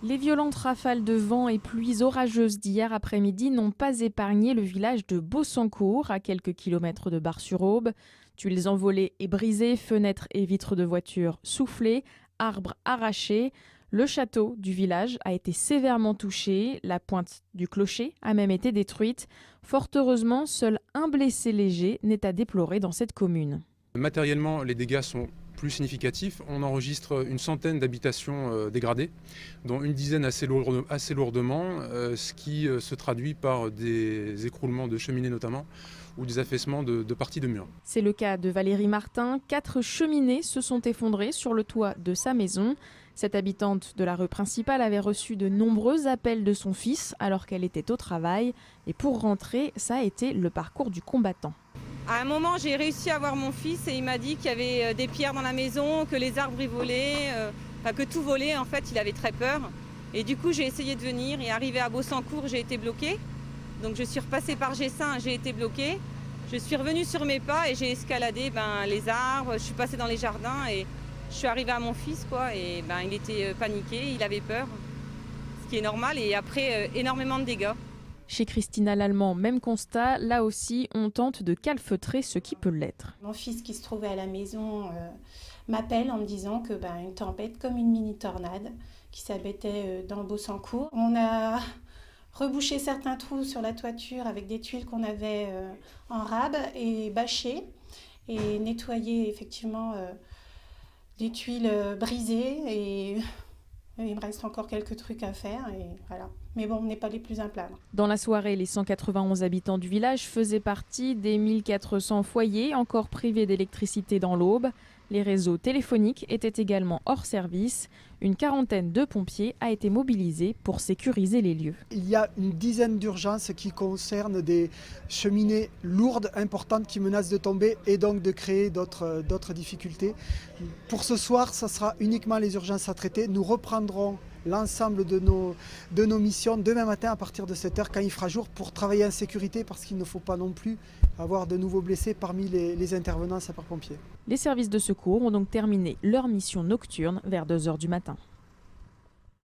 Les violentes rafales de vent et pluies orageuses d'hier après-midi n'ont pas épargné le village de Baussancourt, à quelques kilomètres de Bar-sur-Aube. Tuiles envolées et brisées, fenêtres et vitres de voitures soufflées, arbres arrachés. Le château du village a été sévèrement touché, la pointe du clocher a même été détruite. Fort heureusement, seul un blessé léger n'est à déplorer dans cette commune. Matériellement, les dégâts sont plus significatifs. On enregistre une centaine d'habitations dégradées, dont une dizaine assez lourdement, ce qui se traduit par des écroulements de cheminées notamment, ou des affaissements de parties de murs. C'est le cas de Valérie Martin. 4 cheminées se sont effondrées sur le toit de sa maison. Cette habitante de la rue principale avait reçu de nombreux appels de son fils alors qu'elle était au travail. Et pour rentrer, ça a été le parcours du combattant. À un moment, j'ai réussi à voir mon fils et il m'a dit qu'il y avait des pierres dans la maison, que les arbres y volaient, que tout volait. En fait, il avait très peur. Et du coup, j'ai essayé de venir et arrivé à Baussancourt, j'ai été bloquée. Donc je suis repassée par Gessin, j'ai été bloquée. Je suis revenue sur mes pas et j'ai escaladé les arbres, je suis passée dans les jardins et je suis arrivée à mon fils, et il était paniqué, il avait peur, ce qui est normal, et après énormément de dégâts. Chez Christina Lallemand, même constat, là aussi on tente de calfeutrer ce qui peut l'être. Mon fils qui se trouvait à la maison m'appelle en me disant que une tempête comme une mini tornade qui s'abattait dans Baussancourt. On a rebouché certains trous sur la toiture avec des tuiles qu'on avait en rab et bâché et nettoyé effectivement des tuiles brisées et il me reste encore quelques trucs à faire et voilà. Mais bon, on n'est pas les plus à plaindre. Dans la soirée, les 191 habitants du village faisaient partie des 1400 foyers encore privés d'électricité dans l'Aube. Les réseaux téléphoniques étaient également hors service. Une quarantaine de pompiers a été mobilisée pour sécuriser les lieux. Il y a une dizaine d'urgences qui concernent des cheminées lourdes, importantes, qui menacent de tomber et donc de créer d'autres difficultés. Pour ce soir, ça sera uniquement les urgences à traiter. Nous reprendrons l'ensemble de nos missions demain matin à partir de 7h quand il fera jour pour travailler en sécurité parce qu'il ne faut pas non plus avoir de nouveaux blessés parmi les intervenants sapeurs-pompiers. Les services de secours ont donc terminé leur mission nocturne vers 2h du matin.